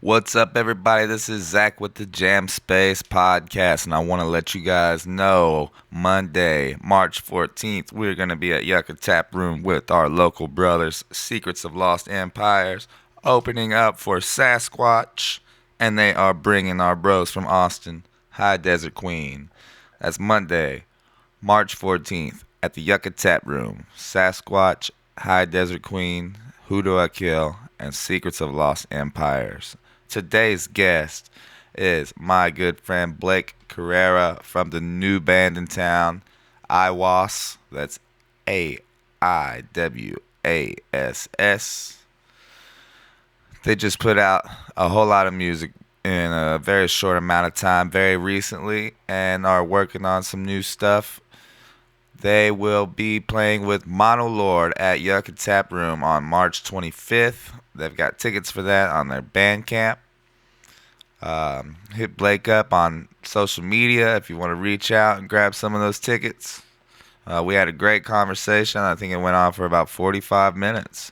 What's up, everybody? This is Zach with the Jam Space Podcast, and I want to let you guys know Monday, March 14th, we're going to be at Yucca Tap Room with our local brothers, Secrets of Lost Empires, opening up for Sasquatch, and they are bringing our bros from Austin, High Desert Queen. That's Monday, March 14th, at the Yucca Tap Room. Sasquatch, High Desert Queen, Who Do I Kill, and Secrets of Lost Empires. Today's guest is my good friend Blake Carrera from the new band in town, Aiwass. That's Aiwass. They just put out a whole lot of music in a very short amount of time, very recently, and are working on some new stuff. They will be playing with Monolord at Yucca Tap Room on March 25th. They've got tickets for that on their Bandcamp. Hit Blake up on social media if you want to reach out and grab some of those tickets. We had a great conversation. I think it went on for about 45 minutes.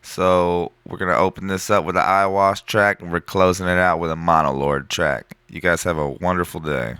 So we're going to open this up with an Aiwass track, and we're closing it out with a Monolord track. You guys have a wonderful day.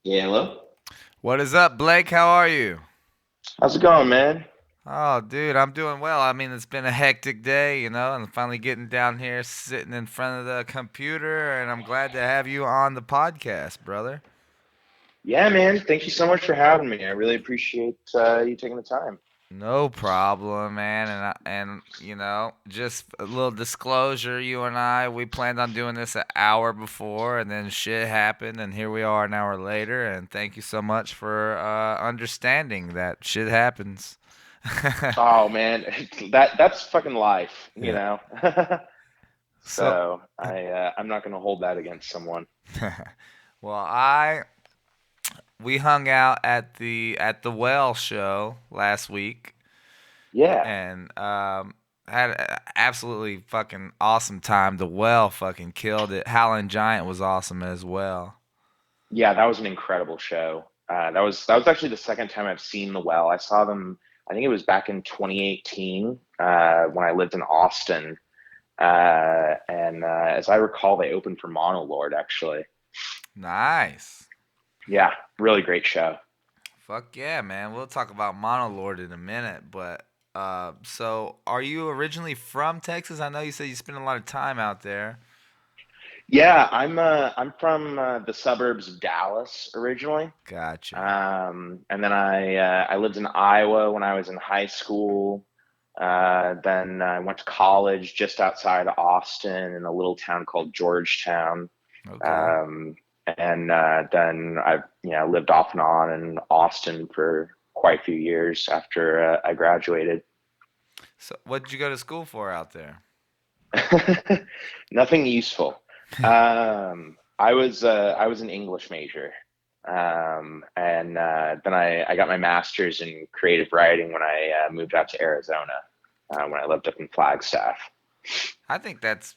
Yeah, hello. What is up, Blake? How are you? How's it going, man? Oh, dude, I'm doing well. I mean, it's been a hectic day, and finally getting down here, sitting in front of the computer, and I'm glad to have you on the podcast, brother. Yeah, man. Thank you so much for having me. I really appreciate you taking the time. No problem, man. And just a little disclosure, you and we planned on doing this an hour before, and then shit happened, and here we are an hour later, and thank you so much for understanding that shit happens. Oh man, that's fucking life, you Yeah. know. So, So I'm not gonna hold that against someone. well, I we hung out at the Well show last week, Yeah, and had an absolutely fucking awesome time. The Well fucking killed it. Howlin' Giant was awesome as well. yeah, that was an incredible show. That was actually the second time I've seen The Well. I saw them. I think it was back in 2018 when I lived in Austin, and as I recall, they opened for Monolord actually. Nice. Yeah, really great show. Fuck yeah, man. We'll talk about Monolord in a minute, but so are you originally from Texas? I know you said you spent a lot of time out there. Yeah, I'm from the suburbs of Dallas originally, Gotcha. and then I lived in Iowa when I was in high school. Then I went to college just outside of Austin in a little town called Georgetown, Okay. um, and then I lived off and on in Austin for quite a few years after I graduated. So what did you go to school for out there? Nothing useful. I was an English major, and then I got my master's in creative writing when I moved out to Arizona when I lived up in Flagstaff. I think that's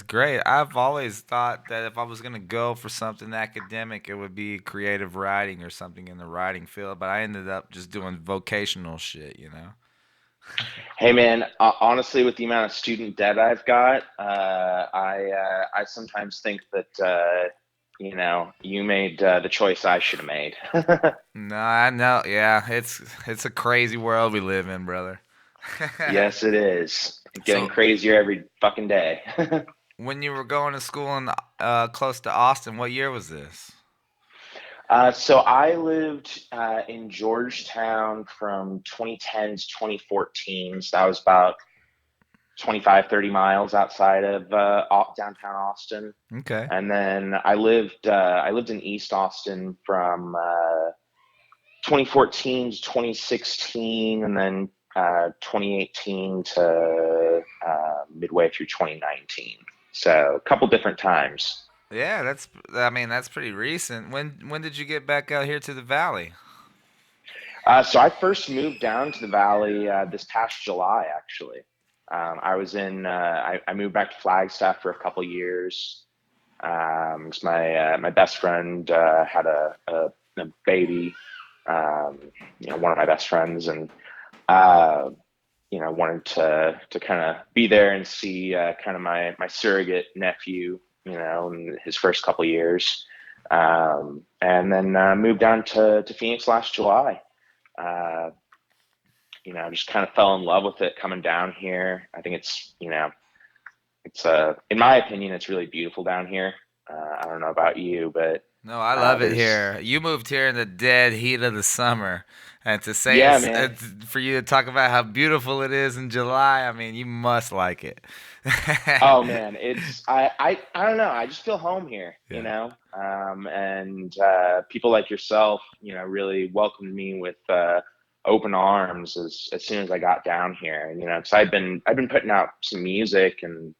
great. I've always thought that if I was gonna go for something academic, it would be creative writing or something in the writing field. But I ended up just doing vocational shit, you know. Hey man, honestly, with the amount of student debt I've got, I sometimes think that you made the choice I should have made. No, I know. Yeah, it's a crazy world we live in, brother. Yes, it is. Getting So crazier every fucking day. when you were going to school in close to Austin, what year was this? So I lived in Georgetown from 2010 to 2014. So that was about 25, 30 miles outside of downtown Austin. Okay. And then I lived in East Austin from 2014 to 2016, and then 2018 to midway through 2019. So a couple different times. Yeah, I mean that's pretty recent. When did you get back out here to the valley? So I first moved down to the valley this past July, actually. I moved back to Flagstaff for a couple years. 'Cause my best friend had a baby, um, one of my best friends, and uh, wanted to kind of be there and see kind of my surrogate nephew, in his first couple years, and then moved down to Phoenix last July. Uh, just kind of fell in love with it coming down here. I think it's in my opinion, it's really beautiful down here. I don't know about you, but No, I love it there's here. You moved here in the dead heat of the summer, and to say yeah, man. for you to talk about how beautiful it is in July, I mean, you must like it. Oh man, I don't know. I just feel home here, Yeah. and people like yourself, really welcomed me with open arms as soon as I got down here. Because I've been putting out some music and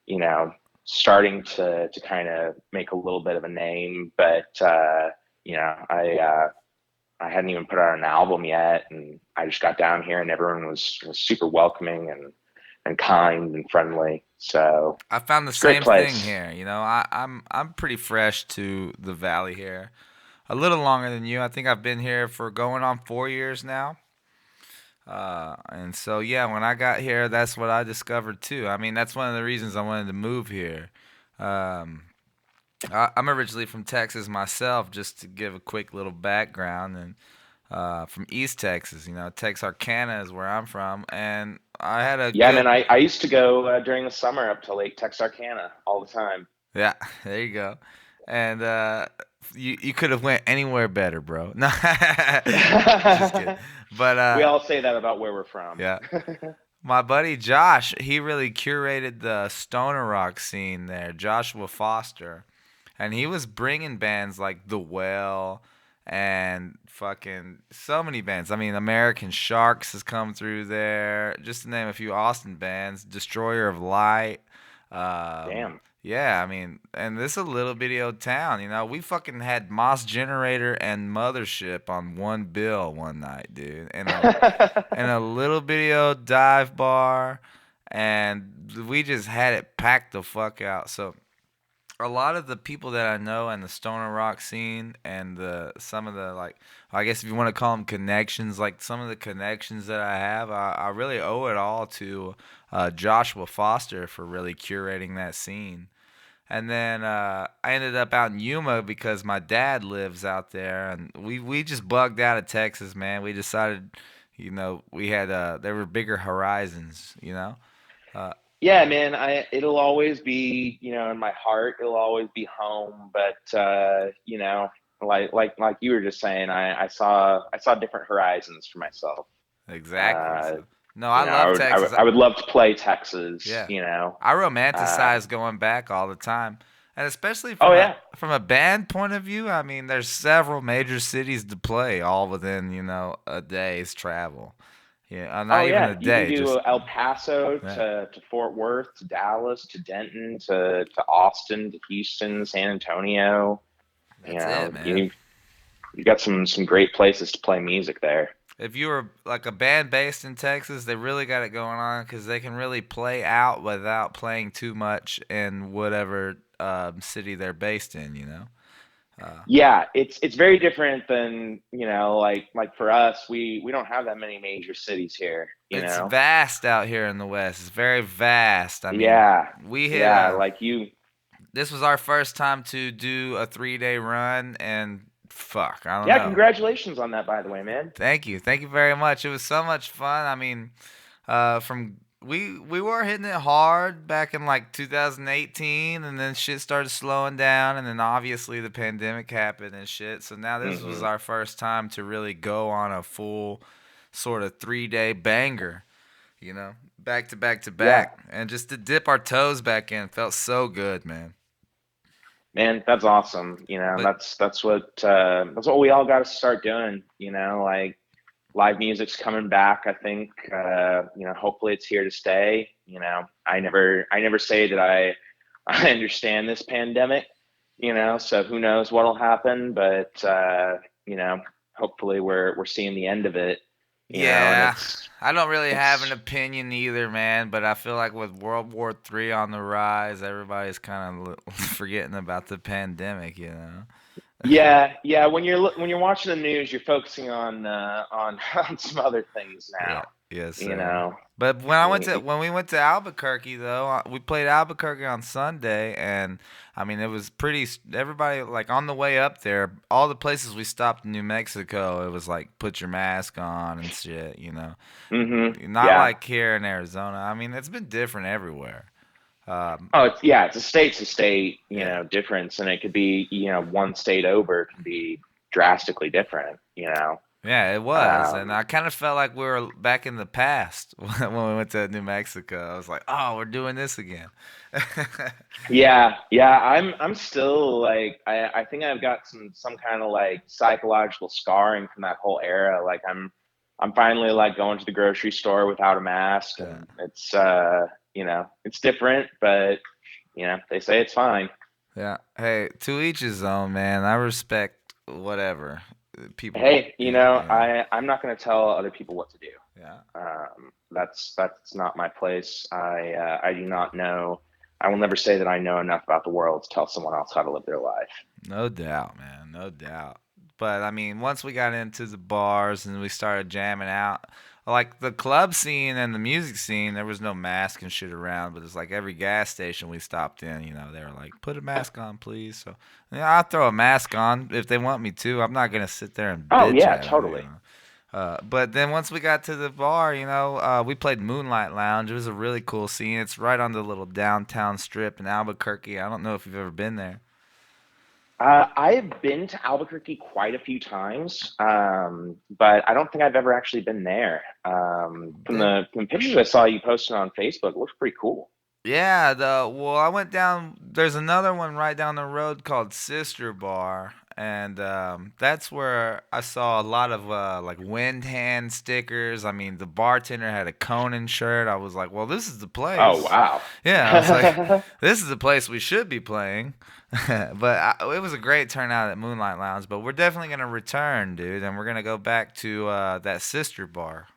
you know starting to kind of make a little bit of a name, but you know I uh, I hadn't even put out an album yet, and I just got down here, and everyone was super welcoming and kind and friendly. So I found the it's a great same thing place. here. I'm pretty fresh to the valley here. A little longer than you. I think I've been here for going on 4 years now. And so yeah, when I got here, that's what I discovered too. I mean, that's one of the reasons I wanted to move here. Um, I'm originally from Texas myself, just to give a quick little background, and from East Texas. Texarkana is where I'm from, and I had a Yeah, man, good. I used to go during the summer up to Lake Texarkana all the time. Yeah, there you go. And you could have went anywhere better, bro. No, just kidding. But We all say that about where we're from. yeah, my buddy Josh, he really curated the stoner rock scene there. Joshua Foster, and he was bringing bands like The Well and fucking so many bands. I mean, American Sharks has come through there. Just to name a few Austin bands, Destroyer of Light. Damn. Yeah, I mean, and this is a little bitty old town. We fucking had Moss Generator and Mothership on one bill one night, dude, in a little bitty old dive bar, and we just had it packed the fuck out. So a lot of the people that I know in the stoner rock scene and the some of the, like, I guess if you want to call them connections, like some of the connections that I have, I really owe it all to Joshua Foster for really curating that scene. And then I ended up out in Yuma because my dad lives out there, and we just bugged out of Texas, man. We decided, we had there were bigger horizons, Uh, Yeah, man, it'll always be, in my heart, it'll always be home, but like you were just saying, I saw different horizons for myself. exactly. Uh, So no, I I love would I would Texas. I would love to play Texas, Yeah. I Uh, romanticize going back all the time. And especially oh from a yeah. from a band point of view, I mean there's several major cities to play all within, a day's travel. Yeah, not Oh even yeah. a You can day, do just El Paso yeah. to Fort Worth to Dallas to Denton to Austin to Houston, San Antonio. That's it, man. You got some great places to play music there. If you were like a band based in Texas, they really got it going on because they can really play out without playing too much in whatever city they're based in, Uh, Yeah, it's very different than, like for us, we don't have that many major cities here. it's vast out here in the West. It's very vast. I mean, Yeah. we hit Yeah, a. like you This was our first time to do a 3 day run, and fuck, I don't Yeah, know. congratulations on that, by the way, man. Thank you very much. It was so much fun. I mean, from we were hitting it hard back in like 2018, and then shit started slowing down, and then obviously the pandemic happened and shit. So now this was Hmm. our first time to really go on a full sort of 3 day banger, back to back to Yeah. back, and just to dip our toes back in felt so good, man. Man, that's awesome. But That's what we all got to start doing. Like live music's coming back. I think hopefully it's here to stay. I never say that I understand this pandemic. So who knows what'll happen, but you know, hopefully we're seeing the end of it. And yeah, it's I don't really have an it's opinion either, man. But I feel like with World War III on the rise, everybody's kind of forgetting about the pandemic, Yeah, yeah. When you're watching the news, you're focusing on on some other things Yeah, now. yes, You sir. know, But Y- when we went to Albuquerque though, we played Albuquerque on Sunday, and I mean it was everybody like on the way up there, all the places we stopped in New Mexico, it was like put your mask on and shit, Not Yeah. like here in Arizona. I mean it's been different everywhere. Um, Oh, it's a state to state, yeah. difference, and it could be, one state over can be drastically different. Yeah, it was, and Um, I kind of felt like we were back in the past when we went to New Mexico. I was like, "Oh, we're doing this again." yeah, yeah. I'm still like I think I've got some kind of like psychological scarring from that whole era. Like I'm finally like going to the grocery store without a mask, Yeah. and it's different, but they say it's fine. Yeah. Hey, to each his own, man. I respect whatever people. Hey, Yeah. I'm not going to tell other people what to do. Yeah. That's not my place. I do not know. I will never say that I know enough about the world to tell someone else how to live their life. No doubt, man. No doubt. But I mean, once we got into the bars and we started jamming out, like the club scene and the music scene, there was no mask and shit around, but it's like every gas station we stopped in, they were like, "Put a mask on, please." So, I'll throw a mask on if they want me to. I'm not gonna sit there and Oh bitch yeah, at them. totally. But then once we got to the bar, we played Moonlight Lounge. It was a really cool scene. It's right on the little downtown strip in Albuquerque. I don't know if you've ever been there. I have been to Albuquerque quite a few times, but I don't think I've ever actually been there. From Yeah. the pictures I saw you posted on Facebook, it looks pretty cool. Yeah, I went down. There's another one right down the road called Sister Bar, and that's where I saw a lot of like wind hand stickers. I mean, the bartender had a Conan shirt. I was like, well, this is the Oh place. wow. Yeah, I was like, this is the place we should be playing. It was a great turnout at Moonlight Lounge. But we're definitely gonna return, dude, and we're gonna go back to that Sister Bar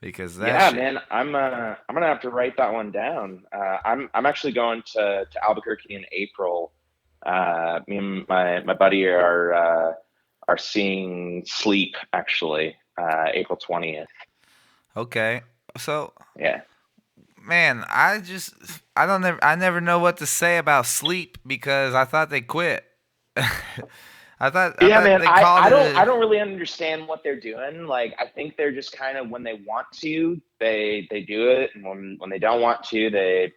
because that Yeah, shit. man, I'm gonna have to write that one down. I'm actually going to Albuquerque in April. Me and my buddy are seeing Sleep actually, April 20th. Okay, so Yeah. man, I never know what to say about Sleep because I thought they quit. I Yeah, thought man, they called it I a. don't really understand what they're doing. Like, I think they're just kind of when they want to, they do it, and when they don't want to, they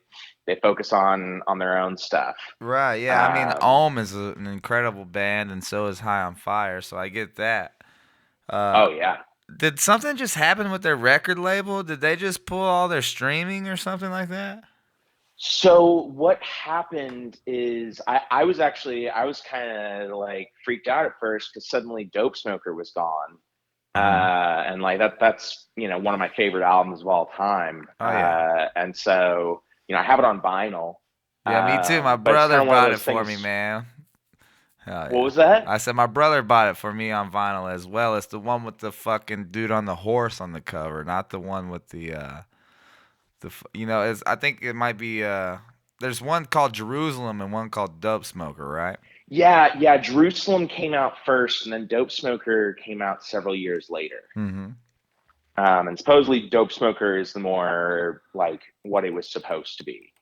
focus on their own stuff. Right, yeah. I mean, Um, Ohm is an incredible band, and so is High on Fire, so I get that. Uh, oh yeah. did something just happen with their record label? Did they just pull all their streaming or something like that? So what happened is I was kind of like freaked out at first because suddenly Dope Smoker was gone, Hmm. and like that's one of my favorite albums of all time, Oh yeah, and so I have it on vinyl, yeah. Me too. My but it's brother kind of one of bought it those for me, things. man. Hell What yeah. was that? I said my brother bought it for me on vinyl as well. It's the one with the fucking dude on the horse on the cover, not the one with it's I think it might be there's one called Jerusalem and one called Dope Smoker, right? Yeah, yeah. Jerusalem came out first, and then Dope Smoker came out several years later. Mhm. And supposedly Dope Smoker is the more like what it was supposed to be.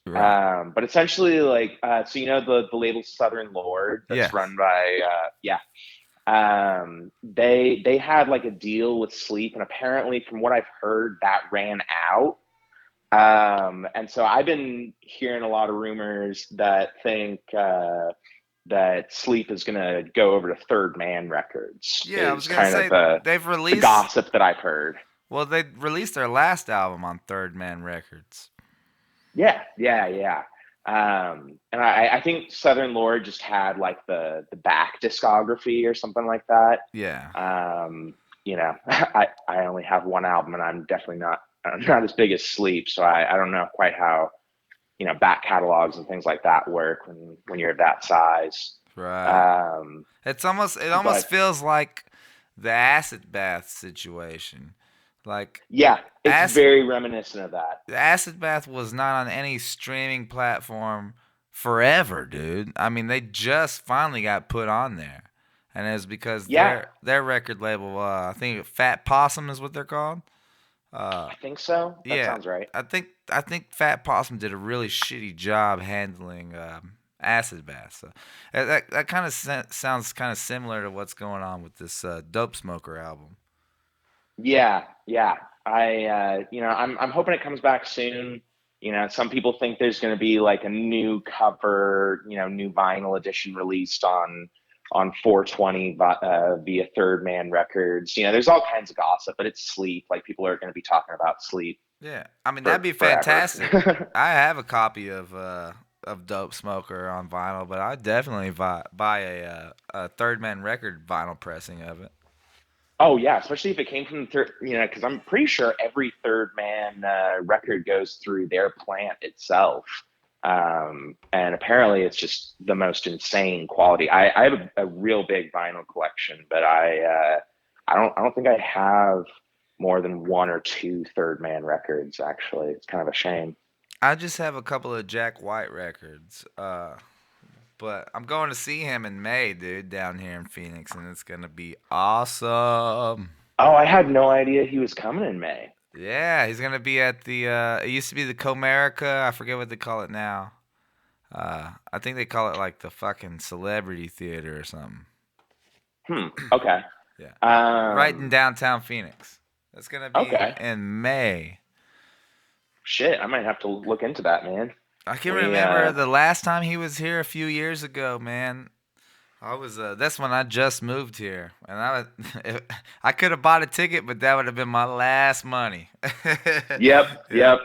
Right. But essentially, like, so the label Southern Lord that's Yes. run by, yeah, they had like a deal with Sleep, and apparently, from what I've heard, that ran out. And so I've been hearing a lot of rumors that think that Sleep is going to go over to Third Man Records. Yeah, I was Is going to kind of say they've the released gossip that I've heard. they released their last album on Third Man Records. Yeah, yeah, yeah. And I think Southern Lord just had like the back discography or something like that. Yeah. I only have one album, and I'm not as big as Sleep, so I don't know quite how back catalogs and things like that work when you're that size. Right. Um, It almost but feels like the acid bath situation. Like yeah, it's acid very reminiscent of that. the acid bath was not on any streaming platform forever, dude. I mean, they just finally got put on there. And it's because Yeah, their record label, I think Fat Possum is what they're called. Uh, I think so. That yeah, sounds right. I think Fat Possum did a really shitty job handling acid bath. So that kind of sounds kind of similar to what's going on with this Dope Smoker album. Yeah, yeah. I'm hoping it comes back soon. Some people think there's going to be like a new cover, new vinyl edition released on 420 via Third Man Records. There's all kinds of gossip, but it's Sleep. Like people are going to be talking about Sleep Yeah, I mean that'd for be forever. fantastic. I have a copy of Dope Smoker on vinyl, but I'd definitely buy a Third Man record vinyl pressing of it. Oh yeah, especially if it came from the third, because I'm pretty sure every Third Man record goes through their plant itself, and apparently it's just the most insane quality. I have a real big vinyl collection, but I don't think I have more than one or two Third Man records. Actually, it's kind of a shame. I just have a couple of Jack White records. But I'm going to see him in May, dude, down here in Phoenix, and it's gonna be awesome. Oh, I had no idea he was coming in May. Yeah, he's gonna be at the. It used to be the Comerica. I forget what they call it now. I think they call it like the fucking Celebrity Theater or something. Okay. Yeah, right in Um. downtown Phoenix. That's gonna be Okay. in May. Shit, I might have to look into that, man. I can We. remember the last time he was here a few years ago, man. I was that's when I just moved here, and I could have bought a ticket, but that would have been my last money. Yep. Yeah. Yep.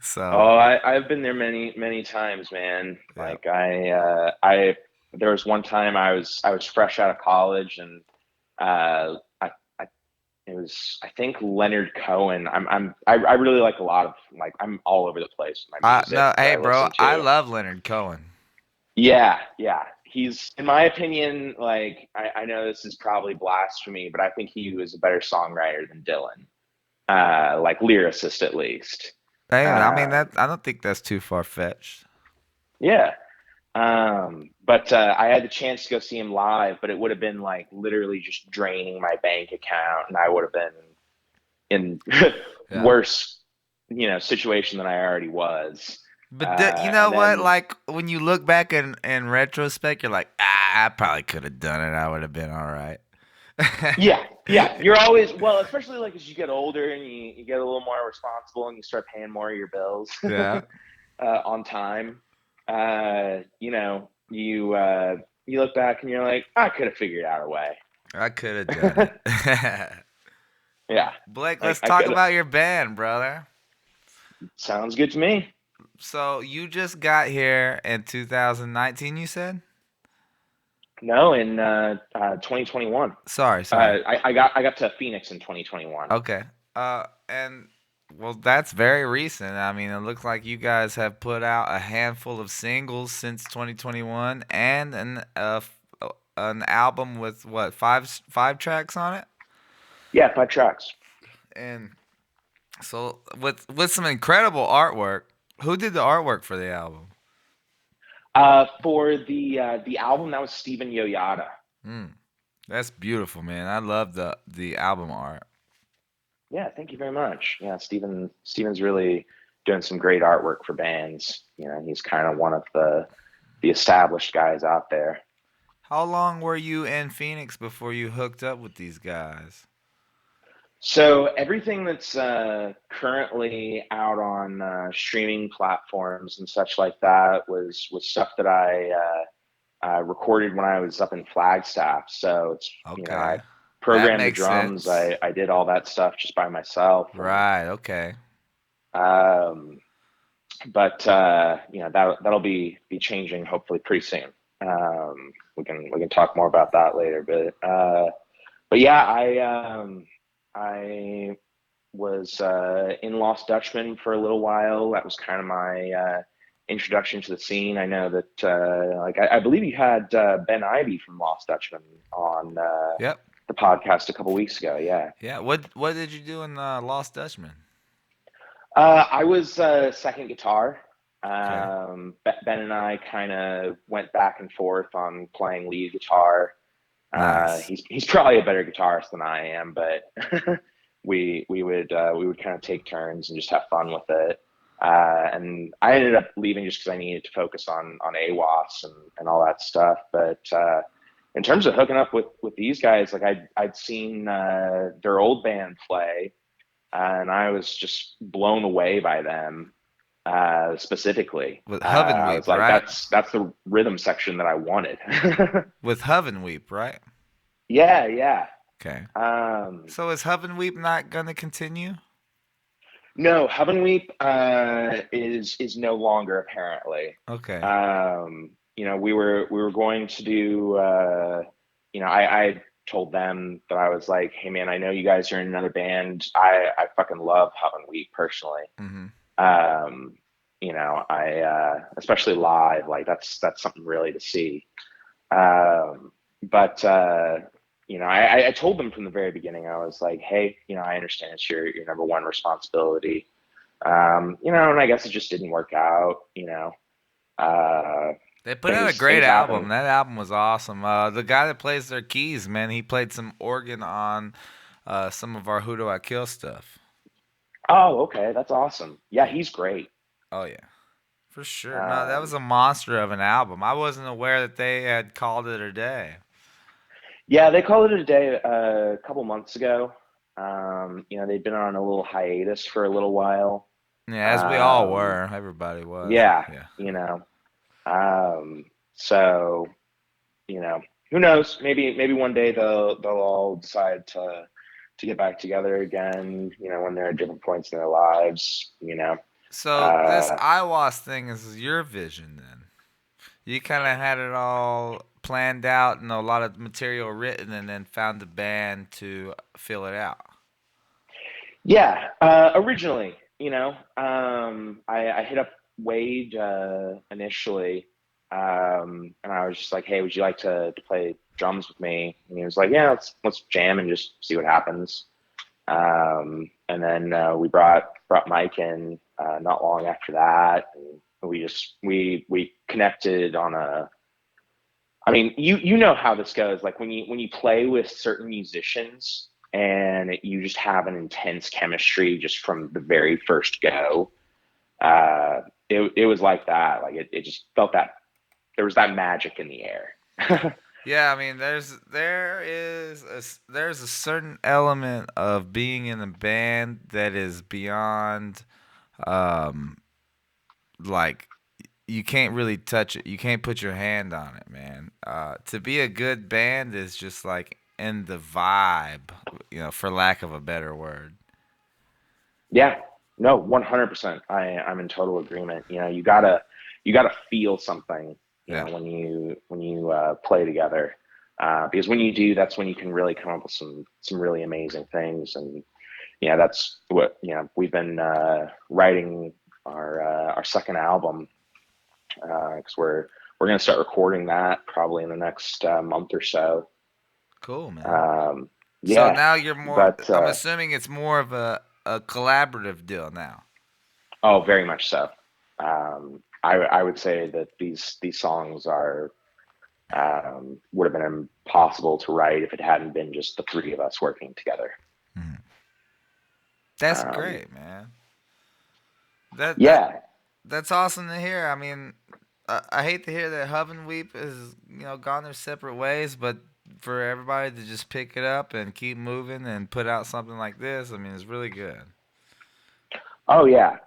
So, Oh, I've been there many times, man. yeah. Like there was one time I was fresh out of college, and I it was, I think, Leonard Cohen. I really like a lot of, like, I'm all over the place with my music No, that hey, I bro, listen I to. love Leonard Cohen. Yeah, yeah. He's, in my opinion, like, I know this is probably blasphemy, but I think he was a better songwriter than Dylan. Like lyricist at least. Hey, I mean Um, that. I don't think that's too far fetched. yeah. But I had the chance to go see him live, but it would have been like literally just draining my bank account, and I would have been in Yeah. worse, situation than I already was. But you know And what? then, Like when you look back in retrospect, you're like, I probably could have done it. I would have been all right. yeah, yeah, you're always, well, especially like as you get older and you get a little more responsible and you start paying more of your bills Yeah, on time. You look back and you're like, I could have figured out a way. I could have done it. Yeah, Blake, like let's I talk could have. about your band, brother. Sounds good to me. So you just got here in 2019, you said? No, in 2021. Sorry, sorry. I got to Phoenix in 2021. Okay. And well, that's very recent. I mean, it looks like you guys have put out a handful of singles since 2021 and an album with what, five tracks on it? Yeah, 5 tracks. And so with some incredible artwork. Who did the artwork for the album? For the album, that was Steven Yoyada. Hmm. That's beautiful, man. I love the album art. Yeah, thank you very much. Yeah, Steven's really doing some great artwork for bands. He's kind of one of the established guys out there. How long were you in Phoenix before you hooked up with these guys? So everything that's currently out on streaming platforms and such like that was stuff that I recorded when I was up in Flagstaff. So I Okay. That programmed the makes drums. sense. I did all that stuff just by myself, and Right, okay. um, but that'll be changing hopefully pretty soon. We can talk more about that later, but yeah, I was in Lost Dutchman for a little while. That was kind of my introduction to the scene. I know that like I believe you had Ben Ivy from Lost Dutchman on Yep. the podcast a couple weeks ago. Yeah, Yeah. What did you do in Lost Dutchman? I was second guitar. Okay. Ben and I kind of went back and forth on playing lead guitar. Nice. He's probably a better guitarist than I am, but we would kind of take turns and just have fun with it. And I ended up leaving just because I needed to focus on Aiwass and all that stuff. But in terms of hooking up with these guys, like I'd seen their old band play, and I was just blown away by them specifically. With Hove and I Weep, was like, right? that's the rhythm section that I wanted. With Hove and Weep, right? Yeah, yeah. Okay. Um, So is Hove and Weep not gonna continue? no, Heaven Weep is no longer apparently. Okay. We were going to do. I told them that I was like, hey man, I know you guys are in another band. I fucking love Heaven Weep personally. Mm-hmm. Um, I especially live, like that's something really to see. But I told them from the very beginning. I was like, hey, I understand it's your number one responsibility. And I guess it just didn't work out. Uh, They put out a great things album. happen. That album was awesome. The guy that plays their keys, man, he played some organ on some of our Who Do I Kill stuff. Oh, okay, that's awesome. Yeah, Yeah. he's great. Oh yeah, for sure. No, that was Um, a monster of an album. I wasn't aware that they had called it a day. yeah, they called it a day a couple months ago. They'd been on a little hiatus for a little while. Yeah, as we all Um, were. Everybody was. yeah, Yeah. you know. Um, so you know, who knows? Maybe one day they'll all decide to get back together again. When they're at different points in their lives. So this Uh, Aiwass thing is your vision then. You kind of had it all planned out and a lot of material written, and then found the band to fill it out. Yeah, originally, I hit up Wade initially, and I was just like, "Hey, would you like to play drums with me?" And he was like, "Yeah, let's jam and just see what happens." And then we brought Mike in not long after that, and we connected on a. I mean, you know how this goes. Like when you play with certain musicians and you just have an intense chemistry just from the very first go. Uh, it was like that. Like it just felt that there was that magic in the air. Yeah, I mean, there's a certain element of being in a band that is beyond, um, like you can't really touch it. You can't put your hand on it, man. To be a good band is just like in the vibe, for lack of a better word. Yeah, no, 100%. I'm in total agreement. You gotta feel something. Yeah. When you play together, because when you do, that's when you can really come up with some really amazing things. And that's what we've been writing our second album, because we're gonna start recording that probably in the next month or so. Cool, man. Um, So yeah, now you're more. but I'm assuming it's more of a collaborative deal now. oh, very much so. I would say that these songs are would have been impossible to write if it hadn't been just the three of us working together. Mhm. That's Um, great, man. That that yeah, that's awesome to hear. I mean, I hate to hear that Hub and Weep is gone their separate ways, but for everybody to just pick it up and keep moving and put out something like this, I mean, it's really good. oh yeah.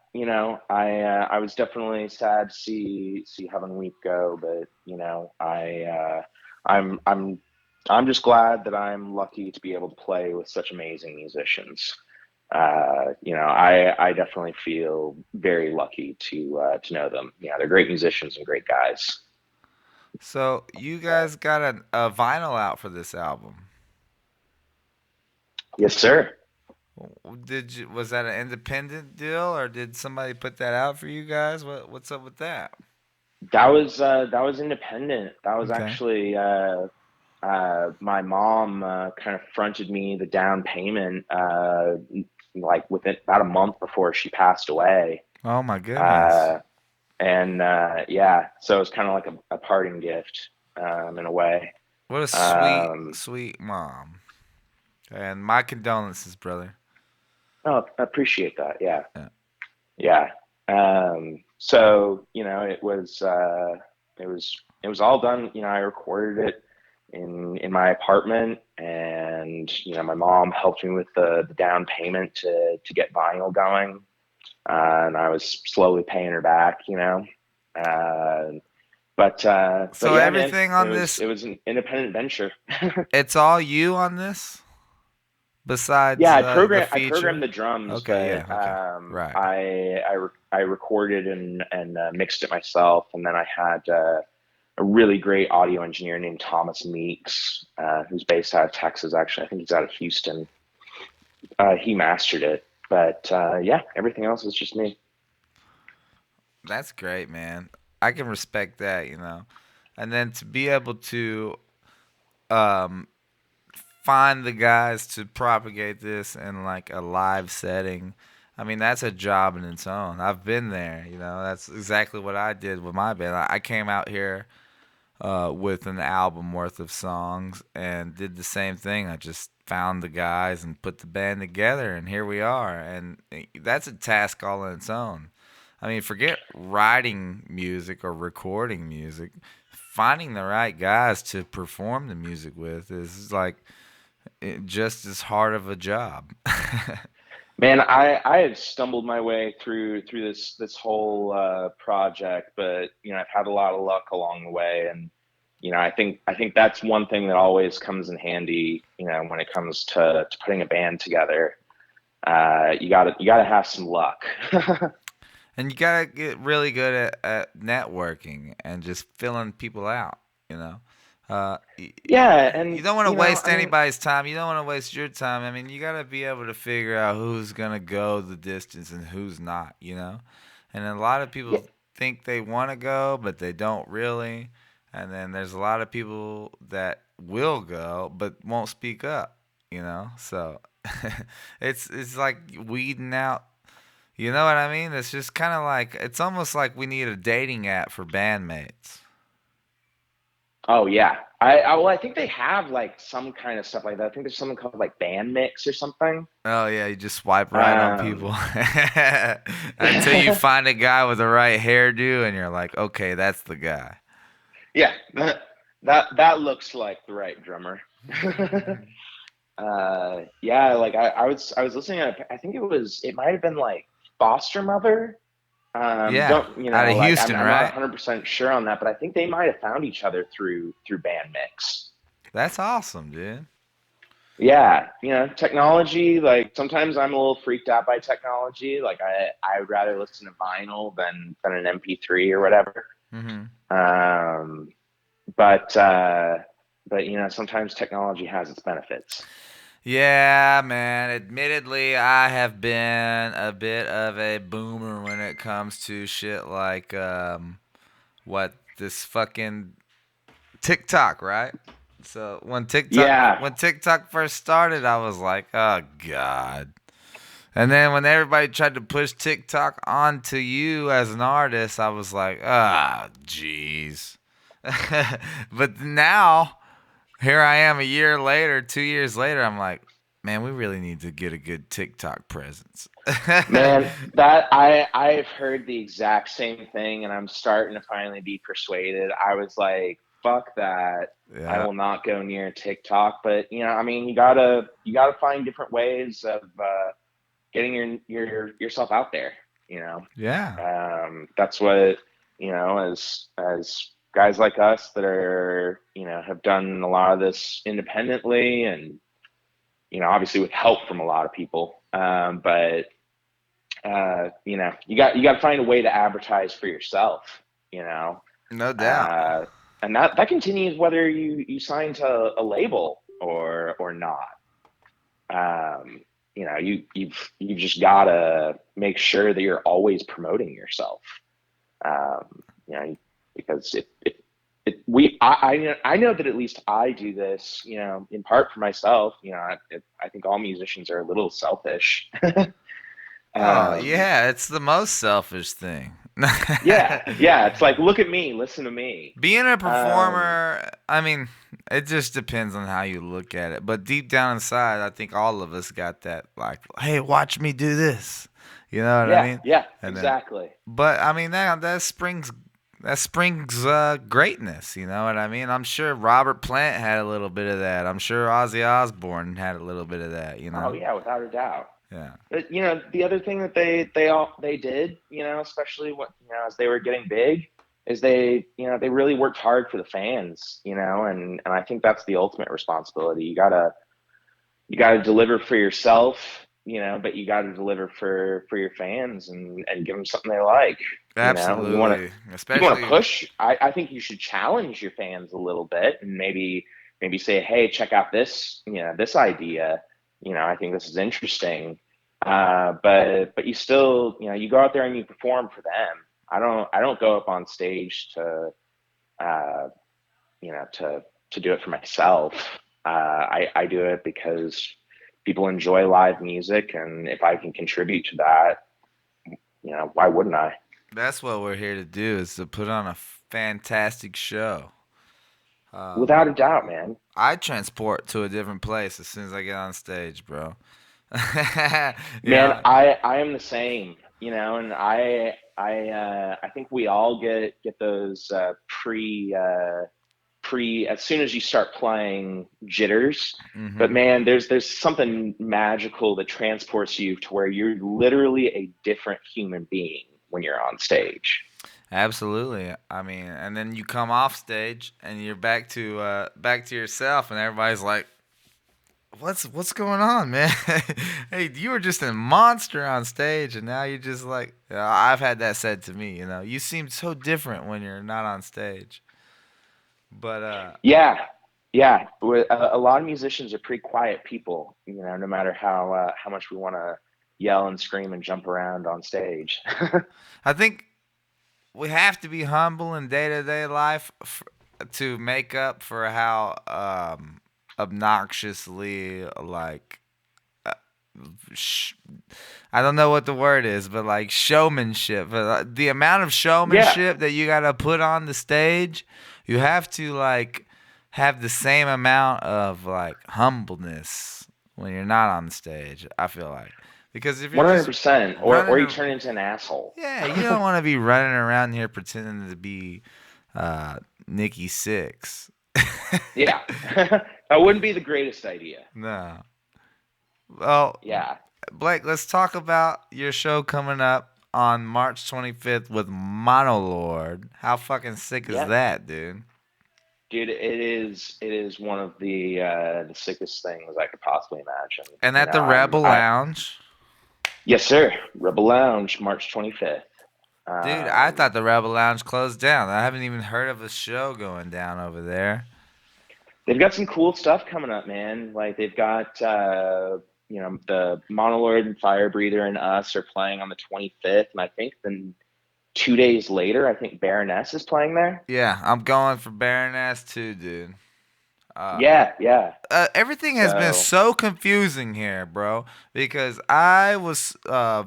I was definitely sad to see Heaven Week go, but I'm I'm just glad that I'm lucky to be able to play with such amazing musicians. I definitely feel very lucky to know them. They're great musicians and great guys. So you guys got a vinyl out for this album. Yes, sir. Was that an independent deal or did somebody put that out for you guys? What's up with that? That was independent. That was Okay. actually my mom kind of fronted me the down payment like within about a month before she passed away. Oh my goodness. Uh, and yeah, so it was kind of like a parting gift in a way. What a sweet, Um, sweet mom. And my condolences, brother. oh, I appreciate that. Yeah, Yeah. yeah. So it was all done. I recorded it in my apartment, and my mom helped me with the down payment to get vinyl going, and I was slowly paying her back. Uh, but So yeah, man, everything it on was this, it was an independent venture. it's all you on this, Yeah, besides the I programmed feature. the drums, Okay, yeah, but okay, right. I recorded and mixed it myself, and then I had a really great audio engineer named Thomas Meeks, who's based out of Texas. Actually, I think he's out of Houston. He mastered it, but yeah, everything else is just me. That's great, man. I can respect that. And then to be able to um, find the guys to propagate this in like a live setting. I mean, that's a job in its own. I've been there. That's exactly what I did with my band. I came out here with an album worth of songs and did the same thing. I just found the guys and put the band together, and here we are. And that's a task all on its own. I mean, forget writing music or recording music. Finding the right guys to perform the music with is like just as hard of a job. Man, I have stumbled my way through this whole project, but I've had a lot of luck along the way, and I think that's one thing that always comes in handy, when it comes to putting a band together. You gotta have some luck. And you gotta get really good at networking and just filling people out. You know, Yeah, you and don't want to waste I mean, anybody's time. You don't want to waste your time. I mean, you gotta be able to figure out who's gonna go the distance and who's not. And a lot of yeah, people think they want to go, but they don't really. And then there's a lot of people that will go but won't speak up. So it's like weeding out, you know what I mean? It's just kind of like it's almost like we need a dating app for bandmates. oh yeah. I think they have like some kind of stuff like that. I think there's something called like band mix or something. Oh yeah, you just swipe right on Um, people until you find a guy with the right hairdo, and you're like, okay, that's the guy. yeah, that looks like the right drummer. Yeah, like I was listening to, I think it might have been like Foster Mother. Yeah, Don't out of like I'm Houston, I'm not right? 100% sure on that, but I think they might have found each other through band mix. That's awesome, dude. Yeah, technology, like sometimes I'm a little freaked out by technology. Like I would rather listen to vinyl than an MP3 or whatever. Hmm. Um, but sometimes technology has its benefits. Yeah, man. Admittedly, I have been a bit of a boomer when it comes to shit like what this fucking TikTok, right? So Yeah. when TikTok first started, I was like, oh god. And then when everybody tried to push TikTok onto you as an artist, I was like, ah, jeez. But now, here I am a year later, 2 years later, I'm like, man, we really need to get a good TikTok presence. Man, that I've heard the exact same thing, and I'm starting to finally be persuaded. I was like, fuck that. I Yeah. will not go near TikTok. But I mean, you gotta find different ways of getting yourself out there. You know, Yeah. that's what as guys like us that are have done a lot of this independently, and obviously with help from a lot of people. But you got to find a way to advertise for yourself, you know, No doubt. uh, and that continues whether you sign to a label or not. You just gotta make sure that you're always promoting yourself. Because I know that at least I do this, in part for myself. I think all musicians are a little selfish. Oh, um, yeah, it's the most selfish thing. yeah, it's like, look at me, listen to me. Being a Um, performer, I mean, it just depends on how you look at it. But deep down inside, I think all of us got that, like, hey, watch me do this. You know what I yeah, mean? yeah, And then, exactly. but I mean, that springs greatness. You know what I mean? I'm sure Robert Plant had a little bit of that. I'm sure Ozzy Osbourne had a little bit of that. You Oh know? yeah, without a doubt. Yeah. But the other thing that they did, especially as they were getting big, is they really worked hard for the fans, and I think that's the ultimate responsibility. You gotta deliver for yourself, but you gotta deliver for your fans and give them something they like. You want to Absolutely. you want to Especially. push. I think you should challenge your fans a little bit and maybe say, hey, check out this idea. I think this is interesting. But you still, you go out there and you perform for them. I don't go up on stage uh, to do it for myself. I do it because people enjoy live music, and if I can contribute to that, why wouldn't I? That's what we're here to do, is to put on a fantastic show. Without a doubt, man. I transport to a different place as soon as I get on stage, bro. Man, Yeah. I am the same, and I think we all get those pre as soon as you start playing jitters. But Hmm. man, there's something magical that transports you to where you're literally a different human being when you're on stage. Absolutely. I mean, and then you come off stage and you're back to yourself, and everybody's like, what's going on, man? Hey, you were just a monster on stage, and now you're just like, I've had that said to me. You seem so different when you're not on stage. But Yeah, yeah. A lot of musicians are pretty quiet people, no matter how much we want to yell and scream and jump around on stage. I think we have to be humble in day to day life to make up for how obnoxiously like sh- I don't know what the word is, but like showmanship. But the amount of Yeah, showmanship that you gotta put on the stage, you have to like have the same amount of like humbleness when you're not on the stage. I feel like because if you're just 100%. Or you running, turn into an asshole. yeah, you don't want to be running around here pretending to be uh, Nikki Six. Yeah, that wouldn't be the greatest idea. No. Well, Yeah, Blake, let's talk about your show coming up on March 25th with Monolord. How fucking sick is yeah, that, dude? dude. It is one of the sickest things I could possibly imagine. And You at know, the I'm Rebel I Lounge. yes, sir. Rebel Lounge, March 25th. Dude, I Um, thought the Rebel Lounge closed down. I haven't even heard of a show going down over there. they've got some cool stuff coming up, man. Like they've got the Monolord and Fire Breather and Us are playing on the 25th, and I think then 2 days later, I think Baroness is playing there. Yeah, I'm going for Baroness too, dude. Uh, Yeah, yeah. Everything has been So so confusing here, bro. Because I was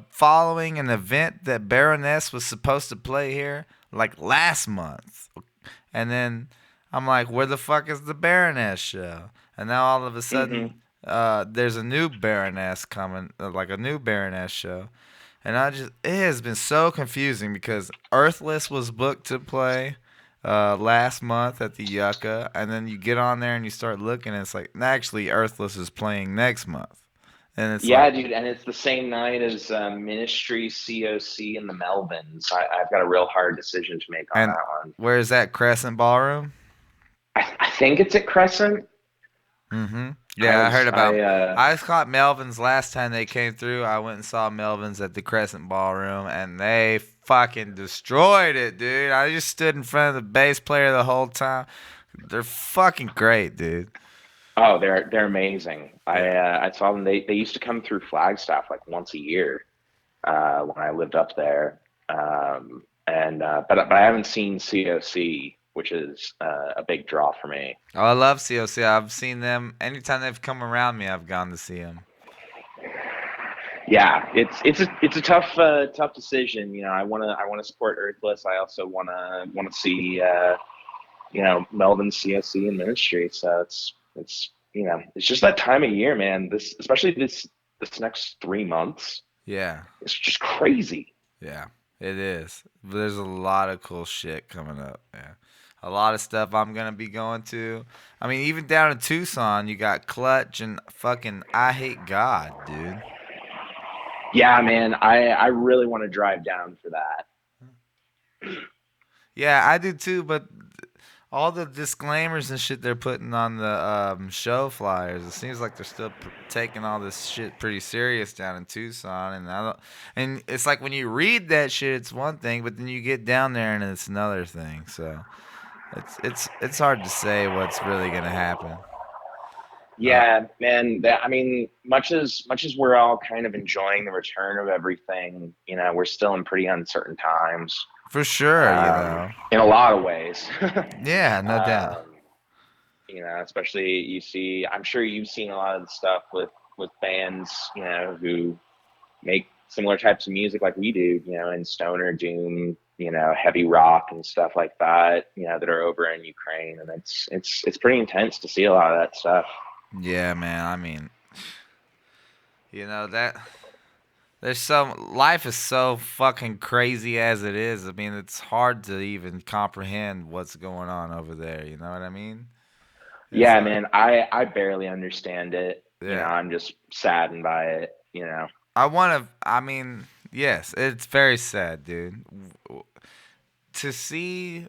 following an event that Baroness was supposed to play here like last month, and then I'm like, where the fuck is the Baroness show? And now all of a hmm sudden, there's a new Baroness coming, like a new Baroness show. And it has been so confusing because Earthless was booked to play last month at the Yucca, and then you get on there and you start looking, and it's like, actually, Earthless is playing next month. And it's yeah, like, dude, and it's the same night as Ministry, COC, and the Melvins. I've got a real hard decision to make on and that one. where is that Crescent Ballroom? I think it's at Crescent. Mm-hmm. I Yeah, I heard was about. I I caught Melvin's last time they came through. I went and saw Melvin's at the Crescent Ballroom, and they fucking destroyed it, dude. I just stood in front of the bass player the whole time. They're fucking great, dude. Oh, they're amazing. Yeah. I saw them. They used to come through Flagstaff like once a year when I lived up there. And but I haven't seen COC, which is a big draw for me. Oh, I love COC. I've seen them anytime they've come around me. I've gone to see them. Yeah, it's a tough decision. I wanna support Earthless. I also wanna see Melvin, COC, and Ministry. So it's just that time of year, man. This especially this next 3 months. Yeah, It's just crazy. yeah, it is. There's a lot of cool shit coming up. Yeah, a lot of stuff I'm gonna be going to. I mean, even down in Tucson, you got Clutch and fucking I Hate God, dude. Yeah, man. I really want to drive down for that. Yeah, I do too, but all the disclaimers and shit they're putting on the show flyers, it seems like they're still taking all this shit pretty serious down in Tucson, and I don't. And it's like when you read that shit, it's one thing, but then you get down there and it's another thing. So it's hard to say what's really gonna happen. Uh, Yeah, man. I mean, much as we're all kind of enjoying the return of everything, we're still in pretty uncertain times. for sure, you know. In a lot of ways. Yeah, no doubt. um, especially you see. I'm sure you've seen a lot of the stuff with bands, who make similar types of music like we do, in stoner doom. heavy rock and stuff like that, that are over in Ukraine, and it's pretty intense to see a lot of that stuff. Yeah, man. I mean, that there's so life is so fucking crazy as it is. I mean, it's hard to even comprehend what's going on over there. You know what I mean? It's Yeah, like, man, I barely understand it. yeah. I'm just saddened by it. I want to. I mean, yes, it's very sad, dude. To see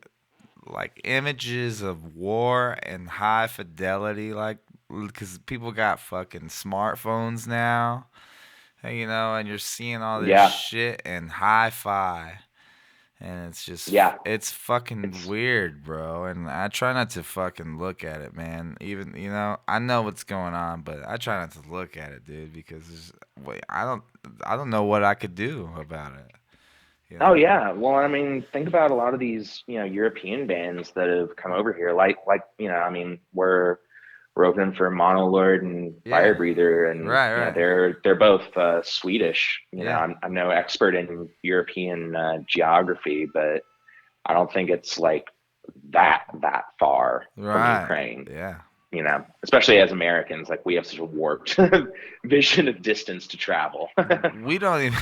like images of war and high fidelity, like, because people got fucking smartphones now, and you're seeing all this Yeah, shit in hi-fi, and it's just yeah, it's fucking it's weird, bro. And I try not to fucking look at it, man. Even I know what's going on, but I try not to look at it, dude, because wait, I don't know what I could do about it. You Oh know? yeah. Well, I mean, think about a lot of these, European bands that have come over here. Like, I mean, we're opening for Monolord and Fire Yeah. Breather, and Right. Right. they're both Swedish. Yeah. I'm no expert in European geography, but I don't think it's like that far from Right. Ukraine. Yeah. Especially as Americans, like we have such a warped vision of distance to travel. We don't even.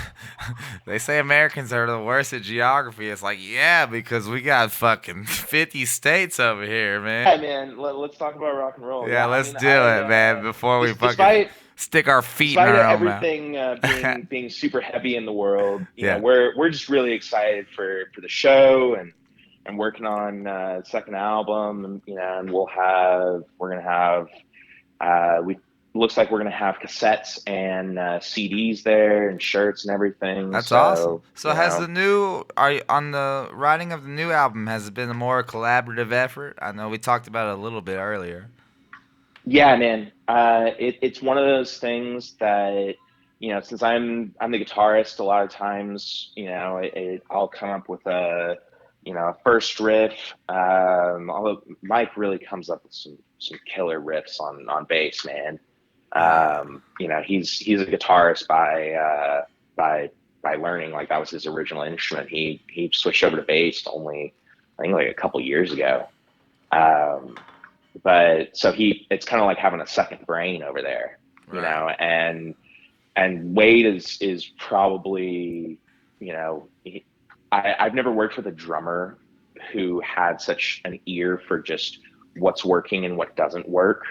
They say Americans are the worst at geography. It's like, yeah, because we got fucking 50 states over here, man. Yeah, man. Let's talk about rock and roll. Yeah, Yeah, I let's mean, do it, man, before we fucking despite stick our feet in despite our own mouth. everything being super heavy in the world, Yeah. we're just really excited for the show, and working on second album, and and we're gonna have we looks like we're gonna have cassettes and CDs there and shirts and everything. That's awesome. So So has the new are you, on the writing of the new album, has it been a more collaborative effort? I know we talked about it a little bit earlier. yeah, man. It's one of those things that since I'm the guitarist, a lot of times I'll come up with a first riff. Although Mike really comes up with some killer riffs on bass, man. Oh yeah. He's a guitarist by by learning, like that was his original instrument. He switched over to bass only I think like a couple years ago. Um, but so it's kind of like having a second brain over there, Right. and Wade is probably, you know, I've never worked with a drummer who had such an ear for just what's working and what doesn't work,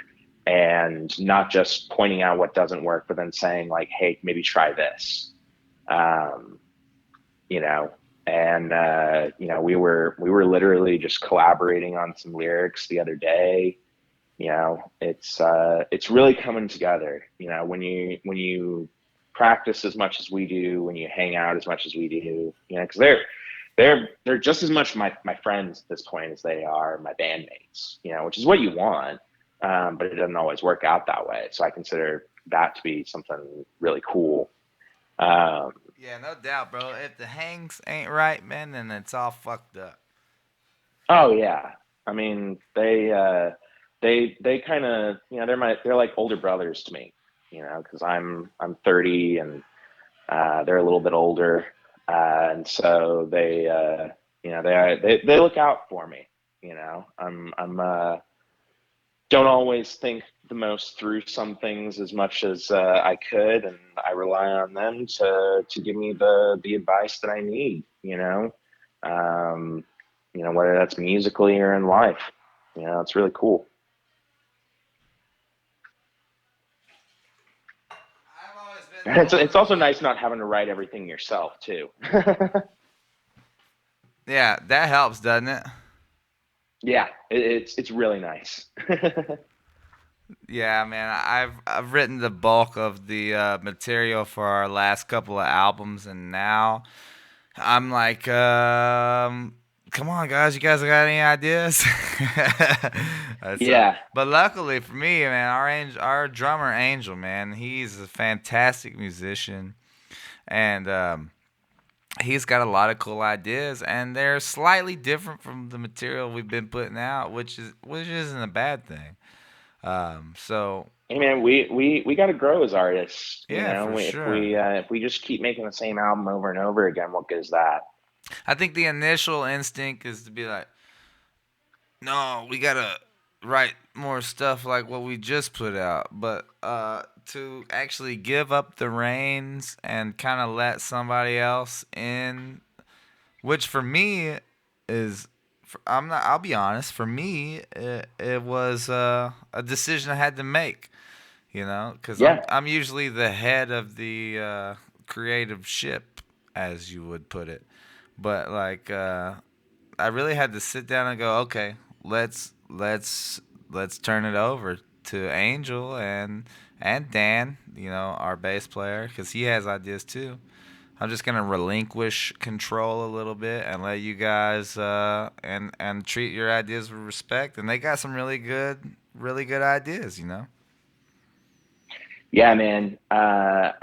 and not just pointing out what doesn't work, but then saying like, hey, maybe try this. Um, you know, and we were literally just collaborating on some lyrics the other day. It's really coming together, when you practice as much as we do, when you hang out as much as we do, because they're just as much my friends at this point as they are my bandmates, which is what you want. But it doesn't always work out that way, so I consider that to be something really cool. um, Yeah, no doubt, bro. If the hangs ain't right, man, then it's all fucked up. oh yeah, I mean, they kind of, they're like older brothers to me, because I'm 30, and they're a little bit older, and so they look out for me. I'm don't always think the most through some things as much as I could, and I rely on them to give me the advice that I need. Um, whether that's musically or in life. It's really cool. I've always been the It's older also one. nice not having to write everything yourself too. Yeah, that helps, doesn't it? Yeah, it's really nice. Yeah, man. I've written the bulk of the material for our last couple of albums, and now I'm like, come on, guys, you guys got any ideas? Yeah, But luckily for me, man, our drummer Angel, man, he's a fantastic musician, and he's got a lot of cool ideas, and they're slightly different from the material we've been putting out, which isn't a bad thing. So hey man, we got to grow as artists. yeah, for If sure. we just keep making the same album over and over again, what good is that? I think the initial instinct is to be like, no, we gotta write more stuff like what we just put out. But to actually give up the reins and kind of let somebody else in, which for me is, I'm not. I'll be honest. For me, it was a decision I had to make. You know, because I'm Yeah, I'm usually the head of the creative ship, as you would put it. But like, I really had to sit down and go, okay, let's turn it over to Angel and Dan, our bass player, because he has ideas too. I'm just gonna relinquish control a little bit and let you guys and treat your ideas with respect. And they got some really good ideas. yeah, man. I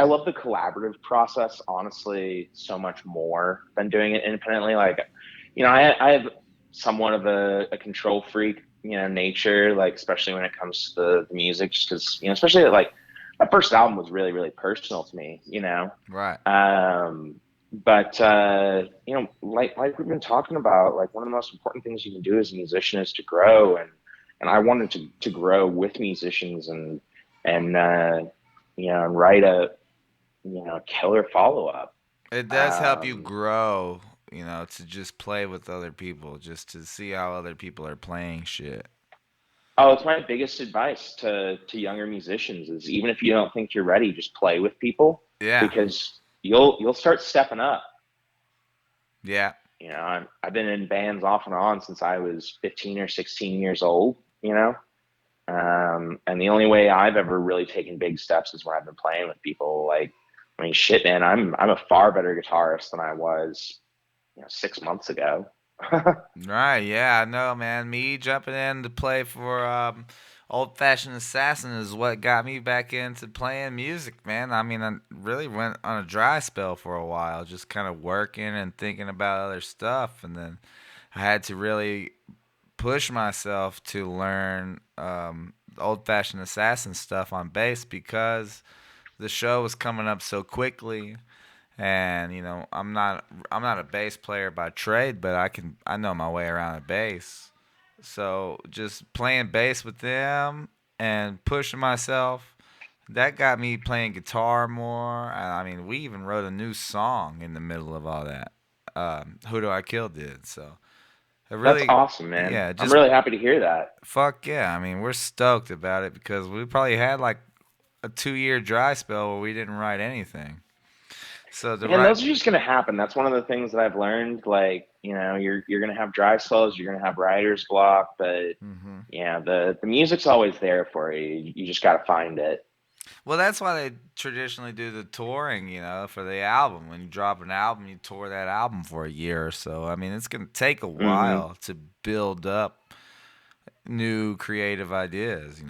love the collaborative process, honestly, so much more than doing it independently. Like, I have somewhat of a control freak, nature, like, especially when it comes to the music, just because, especially like my first album was really, really personal to me. Right. But like we've been talking about, like one of the most important things you can do as a musician is to grow, and I wanted to grow with musicians and write a killer follow up. It does help you Um, grow, to just play with other people, just to see how other people are playing shit. oh, it's my biggest advice to younger musicians is even if you don't think you're ready, just play with people Yeah. because you'll start stepping up. Yeah. I've been in bands off and on since I was 15 or 16 years old. And the only way I've ever really taken big steps is when I've been playing with people. Like, I mean, shit, man, I'm a far better guitarist than I was, 6 months ago. Right, yeah, I know, man. Me jumping in to play for Old Fashioned Assassin is what got me back into playing music, man. I mean, I really went on a dry spell for a while, just kind of working and thinking about other stuff. And then I had to really push myself to learn Old Fashioned Assassin stuff on bass because the show was coming up so quickly, and I'm not a bass player by trade, but I know my way around a bass. So just playing bass with them and pushing myself, that got me playing guitar more. And I mean, we even wrote a new song in the middle of all that. Who Do I Kill did. So it That's really, awesome, man. yeah, I'm just really happy to hear that. fuck yeah. I mean, we're stoked about it because we probably had like a 2 year dry spell where we didn't write anything. So the Man, right. those are just gonna happen. That's one of the things that I've learned. Like, you're gonna have dry spells, you're gonna have writer's block, but Hmm. yeah, the music's always there for you. You just gotta find it. Well, that's why they traditionally do the touring, for the album. When you drop an album, you tour that album for a year or so. I mean, it's going to take a Hmm. while to build up new creative ideas.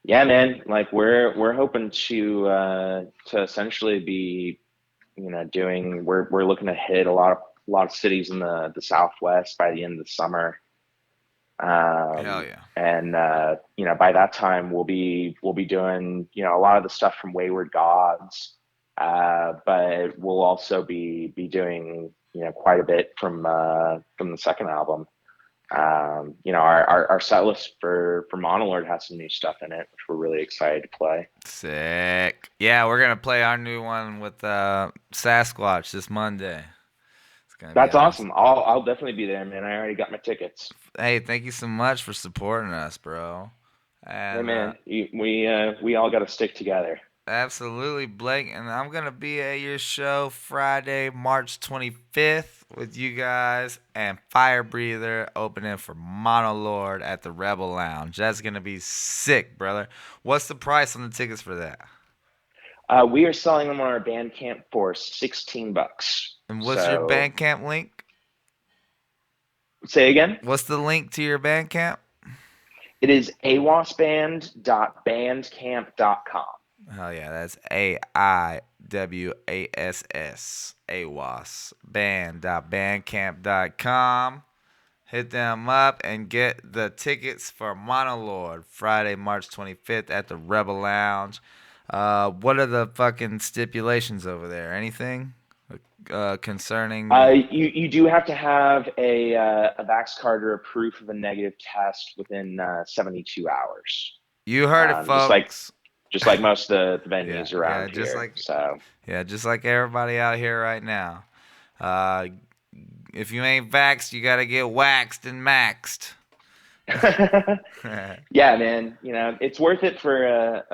Yeah, man. Like we're hoping to essentially be, doing. We're looking to hit a lot of cities in the Southwest by the end of the summer. Hell yeah. And by that time we'll be doing a lot of the stuff from Wayward Gods, but we'll also be doing quite a bit from the second album. Our set list for Monolord has some new stuff in it, which we're really excited to play. Sick. Yeah, we're going to play our new one with Sasquatch this Monday. It's going to be That's awesome. awesome. I'll definitely be there, man. I already got my tickets. Hey, thank you so much for supporting us, bro. Hey, And man, we all got to stick together. absolutely, Blake. And I'm going to be at your show Friday, March 25th with you guys and Fire Breather opening for Monolord at the Rebel Lounge. That's going to be sick, brother. What's the price on the tickets for that? We are selling them on our Bandcamp for $16. And what's your So Bandcamp link? say again. What's the link to your Bandcamp? It is awassband.bandcamp.com. Oh yeah, that's AIWASS. AWAS. Band.bandcamp.com. Hit them up and get the tickets for Monolord Friday, March 25th at the Rebel Lounge. What are the fucking stipulations over there? Anything? concerning. You do have to have a Vax card or a proof of a negative test within 72 hours. You heard it, Um, just like folks. just like most of the Yeah, venues yeah, around here. So just like everybody out here right now. Uh, if you ain't vaxxed, you gotta get waxed and maxed. yeah, man, it's worth it for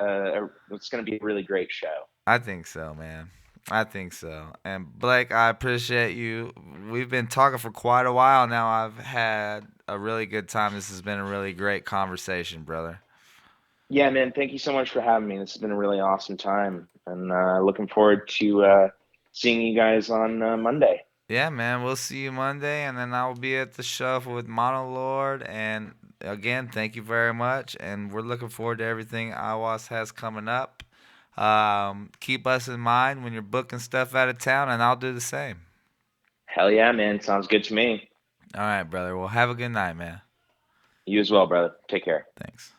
it's going to be a really great show. I think so, man. I think so. And Blake, I appreciate you. We've been talking for quite a while now. I've had a really good time. This has been a really great conversation, brother. Yeah, man, thank you so much for having me. This has been a really awesome time, and looking forward to seeing you guys on Monday. Yeah, man. We'll see you Monday, and then I will be at the show with Monolord. And again, thank you very much. And we're looking forward to everything Aiwass has coming up. Keep us in mind when you're booking stuff out of town, and I'll do the same. Hell yeah, man, sounds good to me. All right, brother. Well, have a good night, man. You as well, brother. Take care. Thanks.